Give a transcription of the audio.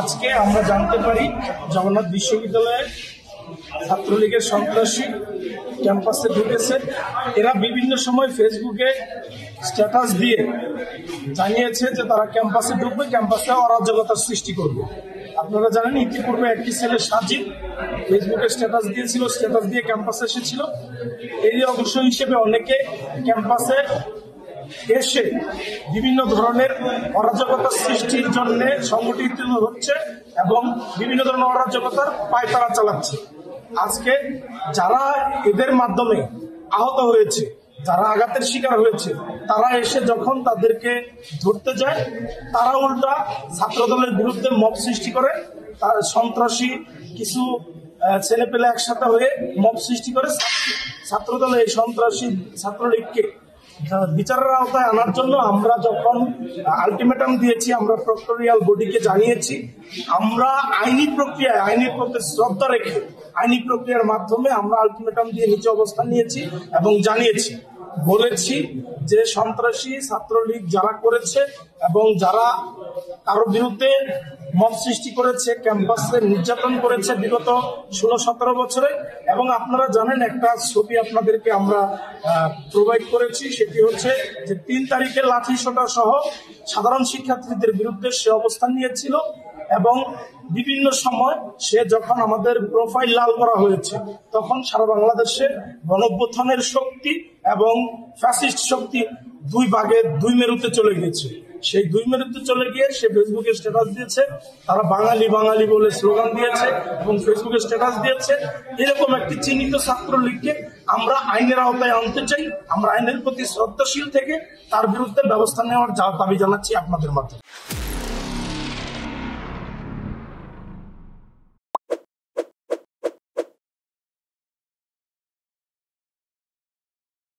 আজকে আমরা জানতে পারি জগন্নাথ বিশ্ববিদ্যালয়ের ছাত্রলীগের সন্ত্রাসী ক্যাম্পাসে ঢুকেছে। এরা বিভিন্ন সময় ফেসবুকে স্ট্যাটাস দিয়ে জানিয়েছে যে তারা ক্যাম্পাসে ঢুকবে, ক্যাম্পাসে অরাজকতার সৃষ্টি করবে। আপনারা জানেন ইতিপূর্বে একটি ছেলে সাজিদ ফেসবুকে স্ট্যাটাস দিয়েছিল, স্ট্যাটাস দিয়ে ক্যাম্পাসে এসেছিল। এরই অংশ হিসেবে অনেকে ক্যাম্পাসে এসে বিভিন্ন ধরনের অরাজকতা সৃষ্টির জন্য সংগঠিত হচ্ছে এবং বিভিন্ন ধরনের অরাজকতার পায়তারা চালাচ্ছে। আজকে যারা এদের মাধ্যমে আহত হয়েছে, যারা আঘাতের শিকার হয়েছে, তারা এসে যখন তাদেরকে ধরতে যায়, তারা উল্টা ছাত্রদলের বিরুদ্ধে মব সৃষ্টি করে। তার সন্ত্রাসী কিছু ছেলেপেলে একসাথে হয়ে মব সৃষ্টি করে। ছাত্রদলের এই সন্ত্রাসী ছাত্রলীগকে বিচারের আওতায় আনার জন্য আমরা যখন আলটিমেটাম দিয়েছি, আমরা প্রক্টোরিয়াল বডিকে জানিয়েছি, আমরা আইনি প্রতি শ্রদ্ধা রেখে আইনি প্রক্রিয়ার মাধ্যমে আমরা আলটিমেটাম দিয়ে নিচে অবস্থান নিয়েছি এবং জানিয়েছি, বলেছি যে সন্ত্রাসী ছাত্রলীগ যারা করেছে এবং যারা কারো বিরুদ্ধে মব সৃষ্টি করেছে, ক্যাম্পাসে নির্যাতন করেছে বিগত 16-17 বছরে। এবং আপনারা জানেন একটা ছবি আপনাদেরকে আমরা প্রোভাইড করেছি, সেটি হচ্ছে যে 3 তারিখে লাঠিসোঁটা সহ সাধারণ শিক্ষার্থীদের বিরুদ্ধে সে অবস্থান নিয়েছিল এবং বিভিন্ন সময় সে যখন আমাদের প্রোফাইল লাল করা হয়েছে তখন সারা বাংলাদেশে গণঅভ্যুত্থানের শক্তি এবং ফ্যাসিস্ট শক্তি দুই মেরুতে চলে গেছে। সেই 2 মেরুতে চলে গিয়ে সে ফেসবুকে স্ট্যাটাস দিয়েছে, তারা বাঙালি বাঙালি বলে স্লোগান দিয়েছে এবং ফেসবুকে স্ট্যাটাস দিয়েছে। এরকম একটি চিহ্নিত ছাত্রলীগকে আমরা আইনের আওতায় আনতে চাই। আমরা আইনের প্রতি শ্রদ্ধাশীল থেকে তার বিরুদ্ধে ব্যবস্থা নেওয়ার দাবি জানাচ্ছি আপনাদের মাধ্যমে।